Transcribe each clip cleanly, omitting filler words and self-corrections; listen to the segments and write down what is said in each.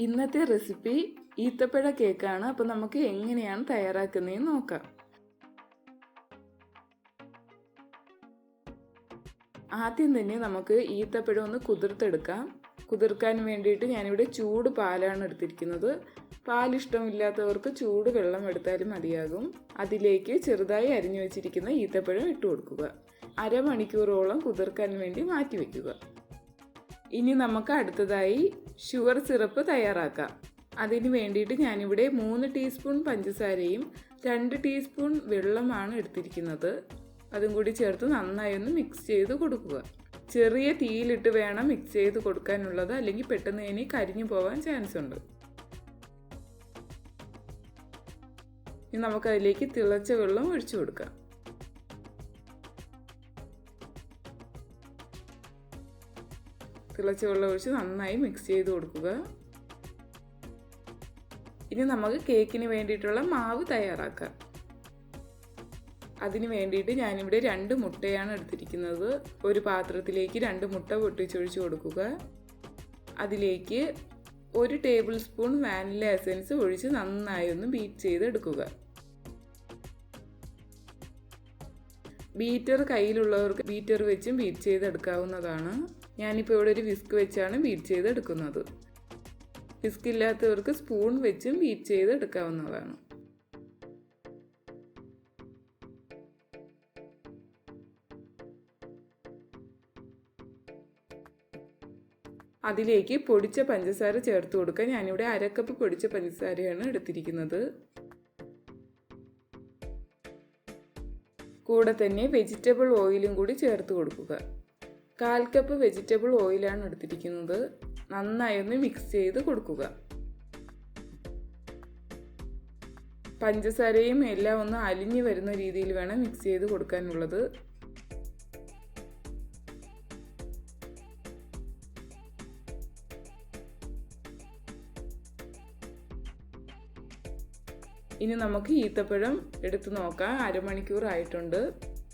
ഇന്നത്തെ റെസിപ്പി ഈത്തപ്പഴ കേക്കാണ്. അപ്പോൾ നമുക്ക് എങ്ങനെയാണ് തയ്യാറാക്കുന്നതെന്ന് നോക്കാം. ആദ്യം തന്നെ നമുക്ക് ഈത്തപ്പഴം ഒന്ന് കുതിർത്തെടുക്കാം. കുതിർക്കാൻ വേണ്ടിയിട്ട് ഞാനിവിടെ ചൂട് പാലാണ് എടുത്തിരിക്കുന്നത്. പാലിഷ്ടമില്ലാത്തവർക്ക് ചൂട് വെള്ളം എടുത്താലും മതിയാകും. അതിലേക്ക് ചെറുതായി അരിഞ്ഞു വെച്ചിരിക്കുന്ന ഈത്തപ്പഴം ഇട്ട് കൊടുക്കുക. അരമണിക്കൂറോളം കുതിർക്കാൻ വേണ്ടി മാറ്റി വയ്ക്കുക. ഇനി നമുക്ക് അടുത്തതായി ഷുഗർ സിറപ്പ് തയ്യാറാക്കാം. അതിന് വേണ്ടിയിട്ട് ഞാനിവിടെ 3 ടീസ്പൂൺ പഞ്ചസാരയും 2 ടീസ്പൂൺ വെള്ളമാണ് എടുത്തിരിക്കുന്നത്. അതും കൂടി ചേർത്ത് നന്നായി ഒന്ന് മിക്സ് ചെയ്ത് കൊടുക്കുക. ചെറിയ തീയിലിട്ട് വേണം മിക്സ് ചെയ്ത് കൊടുക്കാനുള്ളത്, അല്ലെങ്കിൽ പെട്ടെന്ന് ഇനി കരിഞ്ഞു പോകാൻ ചാൻസ് ഉണ്ട്. ഇനി നമുക്കതിലേക്ക് തിളച്ച വെള്ളം ഒഴിച്ചു കൊടുക്കാം. തിളച്ച വെള്ളം ഒഴിച്ച് നന്നായി മിക്സ് ചെയ്ത് കൊടുക്കുക. ഇനി നമുക്ക് കേക്കിന് വേണ്ടിയിട്ടുള്ള മാവ് തയ്യാറാക്കാം. അതിന് വേണ്ടിയിട്ട് ഞാനിവിടെ 2 മുട്ടയാണ് എടുത്തിരിക്കുന്നത്. ഒരു പാത്രത്തിലേക്ക് 2 മുട്ട പൊട്ടിച്ചൊഴിച്ച് കൊടുക്കുക. അതിലേക്ക് 1 ടേബിൾ സ്പൂൺ വാനില എസൻസ് ഒഴിച്ച് നന്നായി ഒന്ന് ബീറ്റ് ചെയ്തെടുക്കുക. ബീറ്റർ കയ്യിലുള്ളവർക്ക് ബീറ്റർ വെച്ചും ബീറ്റ് ചെയ്തെടുക്കാവുന്നതാണ്. ഞാനിപ്പോൾ ഇവിടെ ഒരു വിസ്ക് വെച്ചാണ് ബീറ്റ് ചെയ്തെടുക്കുന്നത്. വിസ്ക് ഇല്ലാത്തവർക്ക് സ്പൂൺ വെച്ചും ബീറ്റ് ചെയ്തെടുക്കാവുന്നതാണ്. അതിലേക്ക് പൊടിച്ച പഞ്ചസാര ചേർത്ത് കൊടുക്കുക. ഞാനിവിടെ 1/2 കപ്പ് പൊടിച്ച പഞ്ചസാരയാണ് എടുത്തിരിക്കുന്നത്. കൂടെ തന്നെ വെജിറ്റബിൾ ഓയിലും കൂടി ചേർത്ത് കൊടുക്കുക. 1/4 കപ്പ് വെജിറ്റബിൾ ഓയിലാണ് എടുത്തിരിക്കുന്നത്. നന്നായി ഒന്ന് മിക്സ് ചെയ്ത് കൊടുക്കുക. പഞ്ചസാരയും എല്ലാം ഒന്ന് അലിഞ്ഞു വരുന്ന രീതിയിൽ വേണം മിക്സ് ചെയ്ത് കൊടുക്കാനുള്ളത്. ഇനി നമുക്ക് ഈത്തപ്പഴം എടുത്ത് നോക്കാം. അരമണിക്കൂർ ആയിട്ടുണ്ട്.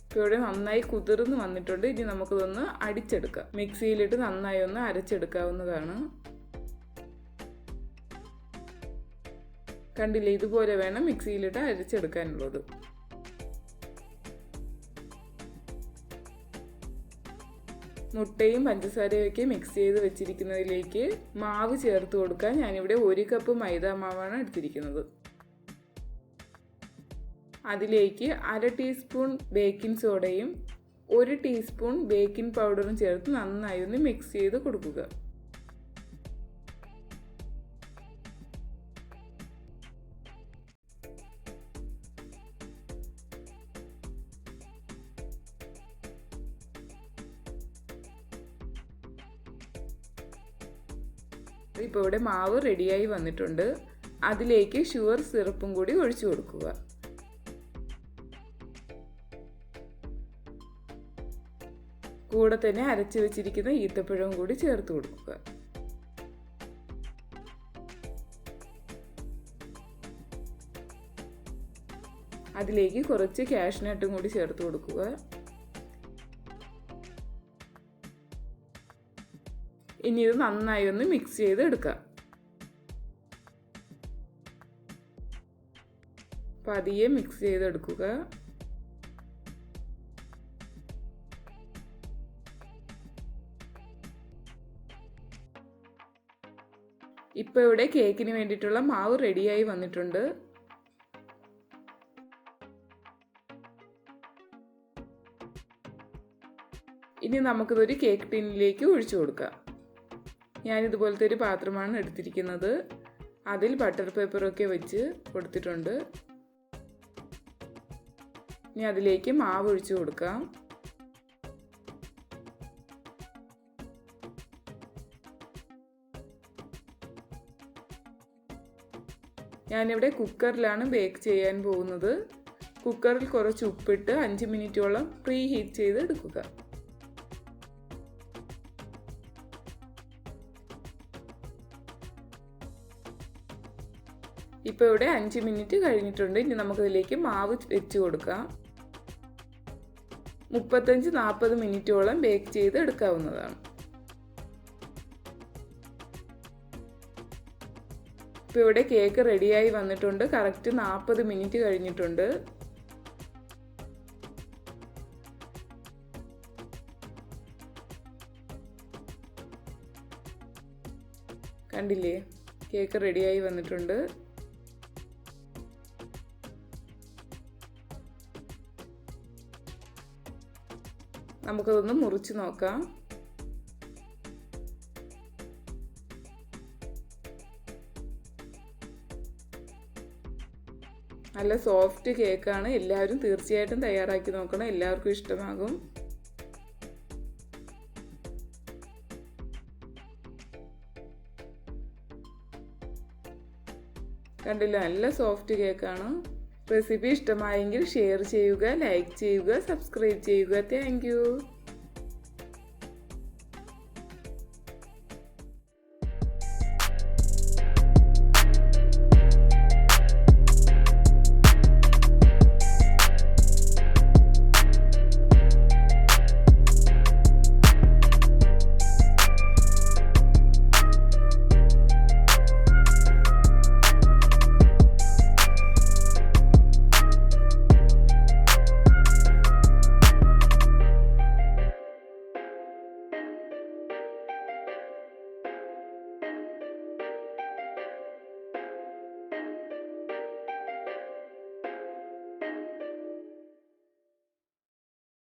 ഇപ്പോൾ ഇവിടെ നന്നായി കുതിർന്ന് വന്നിട്ടുണ്ട്. ഇനി നമുക്കിതൊന്ന് അടിച്ചെടുക്കാം. മിക്സിയിലിട്ട് നന്നായി ഒന്ന് അരച്ചെടുക്കാവുന്നതാണ്. കണ്ടില്ലേ, ഇതുപോലെ വേണം മിക്സിയിലിട്ട് അരച്ചെടുക്കാനുള്ളത്. മുട്ടയും പഞ്ചസാരയും ഒക്കെ മിക്സ് ചെയ്ത് വെച്ചിരിക്കുന്നതിലേക്ക് മാവ് ചേർത്ത് കൊടുക്കാൻ ഞാനിവിടെ 1 കപ്പ് മൈദ മാവാണ് എടുത്തിരിക്കുന്നത്. അതിലേക്ക് 1/2 ടീസ്പൂൺ ബേക്കിംഗ് സോഡയും 1 ടീസ്പൂൺ ബേക്കിംഗ് പൗഡറും ചേർത്ത് നന്നായി ഒന്ന് മിക്സ് ചെയ്ത് കൊടുക്കുക. ഇപ്പോൾ ഇവിടെ മാവ് റെഡിയായി വന്നിട്ടുണ്ട്. അതിലേക്ക് ഷുഗർ സിറപ്പും കൂടി ഒഴിച്ചു കൊടുക്കുക. കൂടെ തന്നെ അരച്ചു വെച്ചിരിക്കുന്ന ഈത്തപ്പഴവും കൂടി ചേർത്ത് കൊടുക്കുക. അതിലേക്ക് കുറച്ച് കാഷ്നട്ടും കൂടി ചേർത്ത് കൊടുക്കുക. ഇനി ഇത് നന്നായി ഒന്ന് മിക്സ് ചെയ്ത് എടുക്കാം. പതിയെ മിക്സ് ചെയ്തെടുക്കുക. ഇപ്പോൾ ഇവിടെ കേക്കിന് വേണ്ടിയിട്ടുള്ള മാവ് റെഡിയായി വന്നിട്ടുണ്ട്. ഇനി നമുക്കിതൊരു കേക്ക് ടിന്നിലേക്ക് ഒഴിച്ചു കൊടുക്കാം. ഞാനിതുപോലത്തെ ഒരു പാത്രമാണ് എടുത്തിരിക്കുന്നത്. അതിൽ ബട്ടർ പേപ്പറൊക്കെ വെച്ച് കൊടുത്തിട്ടുണ്ട്. ഇനി അതിലേക്ക് മാവ് ഒഴിച്ചു കൊടുക്കാം. ഞാനിവിടെ കുക്കറിലാണ് ബേക്ക് ചെയ്യാൻ പോകുന്നത്. കുക്കറിൽ കുറച്ച് ഉപ്പിട്ട് 5 മിനിറ്റോളം പ്രീ ഹീറ്റ് ചെയ്ത് എടുക്കുക. ഇപ്പോൾ ഇവിടെ 5 മിനിറ്റ് കഴിഞ്ഞിട്ടുണ്ട്. ഇനി നമുക്കതിലേക്ക് മാവ് വെച്ച് കൊടുക്കാം. 35-40 മിനിറ്റോളം ബേക്ക് ചെയ്ത് എടുക്കാവുന്നതാണ്. ഇപ്പോൾ ഇവിടെ കേക്ക് റെഡിയായി വന്നിട്ടുണ്ട്. കറക്റ്റ് 40 മിനിറ്റ് കഴിഞ്ഞിട്ടുണ്ട്. കണ്ടില്ലേ, കേക്ക് റെഡിയായി വന്നിട്ടുണ്ട്. നമുക്കതൊന്ന് മുറിച്ച് നോക്കാം. നല്ല സോഫ്റ്റ് കേക്കാണ്. എല്ലാവരും തീർച്ചയായിട്ടും തയ്യാറാക്കി നോക്കണം. എല്ലാവർക്കും ഇഷ്ടമാകും. കണ്ടില്ല, നല്ല സോഫ്റ്റ് കേക്കാണ്. റെസിപ്പി ഇഷ്ടമായെങ്കിൽ ഷെയർ ചെയ്യുക, ലൈക്ക് ചെയ്യുക, സബ്സ്ക്രൈബ് ചെയ്യുക. Thank you.